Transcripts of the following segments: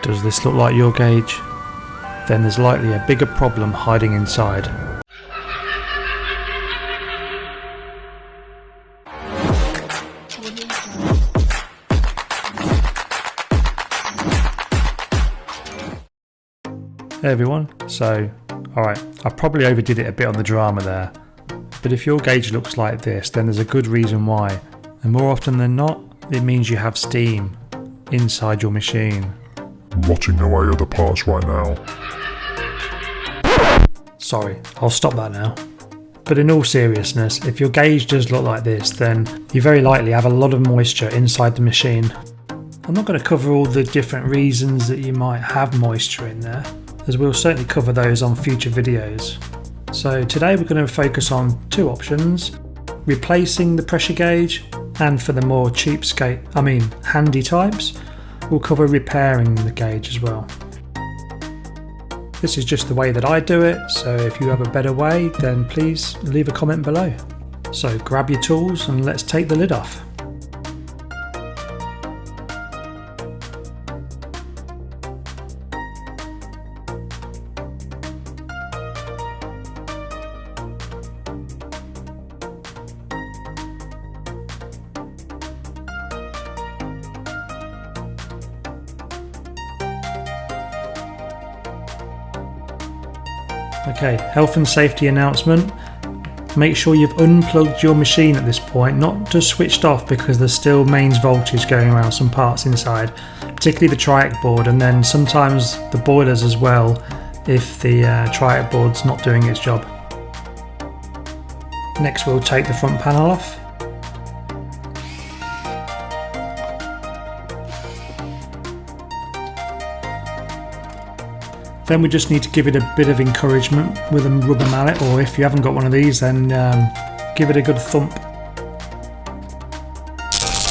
Does this look like your gauge? Then there's likely a bigger problem hiding inside. Hey everyone, alright, I probably overdid it a bit on the drama there, but if your gauge looks like this, then there's a good reason why, and more often than not, it means you have steam inside your machine. Rotting away other parts right now. Sorry, I'll stop that now. But in all seriousness, if your gauge does look like this, then you very likely have a lot of moisture inside the machine. I'm not going to cover all the different reasons that you might have moisture in there, as we'll certainly cover those on future videos. So today we're going to focus on two options: replacing the pressure gauge, and for the more handy types, we'll cover repairing the gauge as well. This is just the way that I do it, so if you have a better way, then please leave a comment below. So grab your tools and let's take the lid off. Okay, health and safety announcement. Make sure you've unplugged your machine at this point, not just switched off, because there's still mains voltage going around some parts inside, particularly the triac board, and then sometimes the boilers as well if the triac board's not doing its job. Next we'll take the front panel off. Then we just need to give it a bit of encouragement with a rubber mallet, or if you haven't got one of these, then give it a good thump.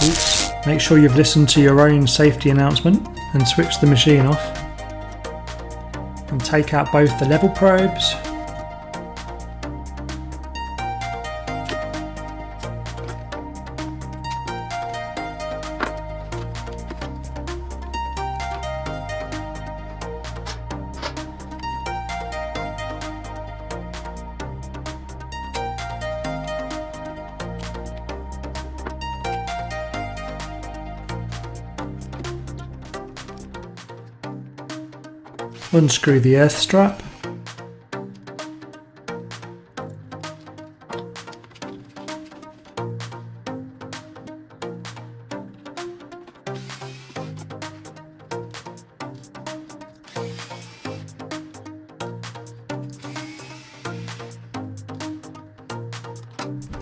Oops. Make sure you've listened to your own safety announcement and switch the machine off. And take out both the level probes . Unscrew the earth strap.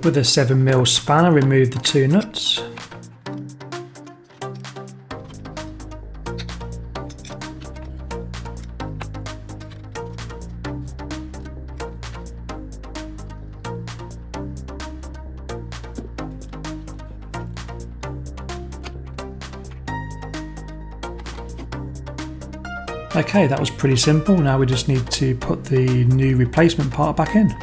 With a 7mm spanner, remove the two nuts. Okay, that was pretty simple. Now we just need to put the new replacement part back in.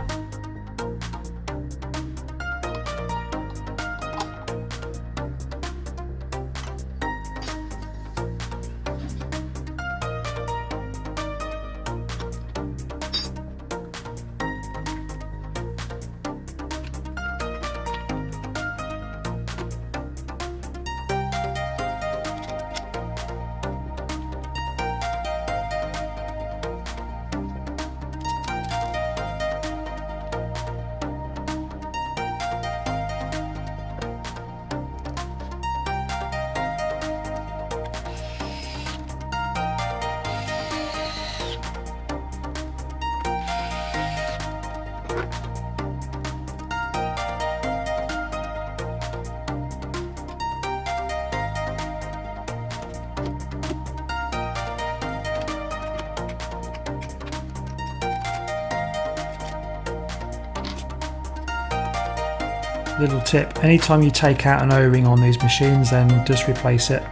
Little tip, anytime you take out an O-ring on these machines, then just replace it.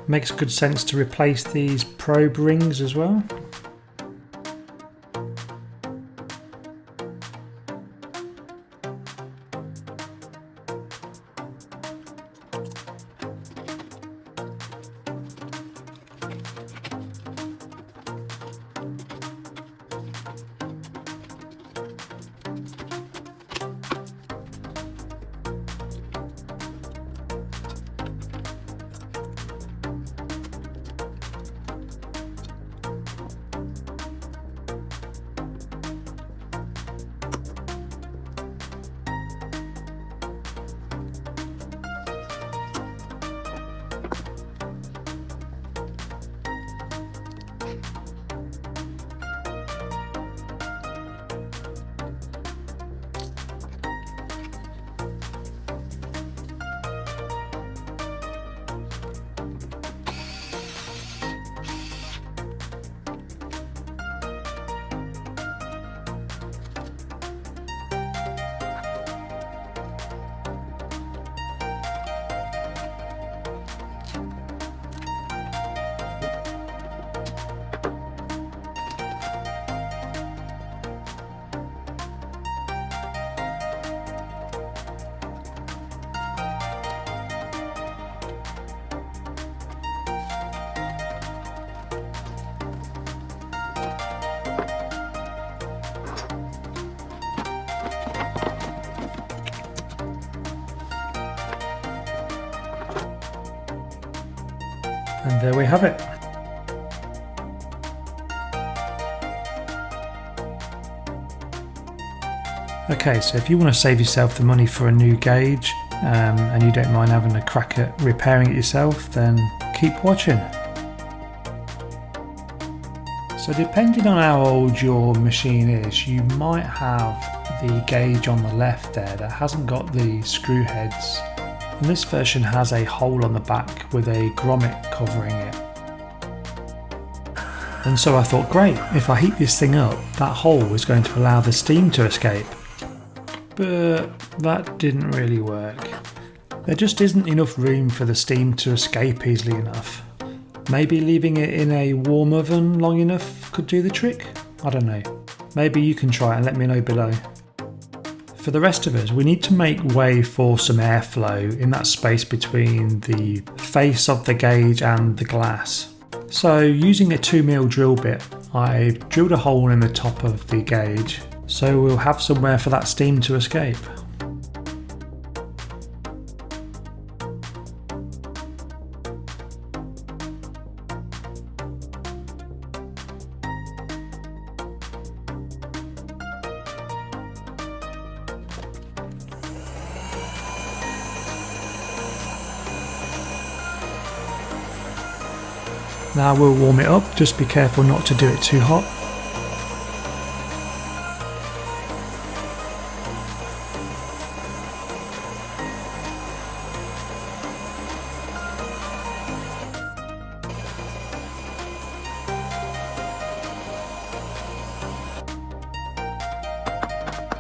Makes good sense to replace these probe rings as well. And there we have it. Okay, so if you want to save yourself the money for a new gauge and you don't mind having a crack at repairing it yourself, then keep watching. So depending on how old your machine is, you might have the gauge on the left there that hasn't got the screw heads. And this version has a hole on the back with a grommet covering it. And so I thought, great, if I heat this thing up, that hole is going to allow the steam to escape. But that didn't really work. There just isn't enough room for the steam to escape easily enough. Maybe leaving it in a warm oven long enough could do the trick? I don't know. Maybe you can try it and let me know below. For the rest of us, we need to make way for some airflow in that space between the face of the gauge and the glass. So using a 2mm drill bit, I drilled a hole in the top of the gauge, so we'll have somewhere for that steam to escape. Now we'll warm it up, just be careful not to do it too hot.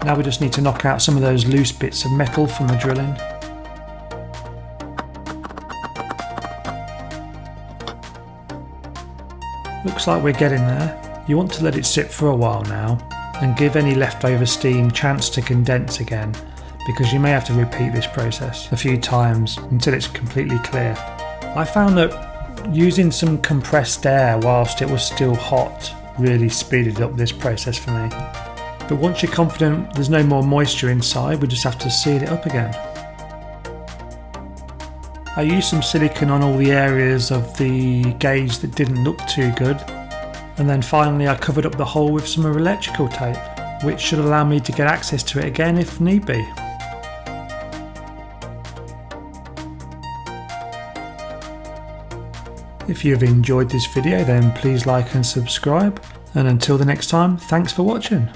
Now we just need to knock out some of those loose bits of metal from the drilling. Looks like we're getting there. You want to let it sit for a while now and give any leftover steam chance to condense again, because you may have to repeat this process a few times until it's completely clear. I found that using some compressed air whilst it was still hot really speeded up this process for me. But once you're confident there's no more moisture inside, we just have to seal it up again. I used some silicone on all the areas of the gauge that didn't look too good, and then finally I covered up the hole with some electrical tape, which should allow me to get access to it again if need be. If you've enjoyed this video, then please like and subscribe, and until the next time, thanks for watching.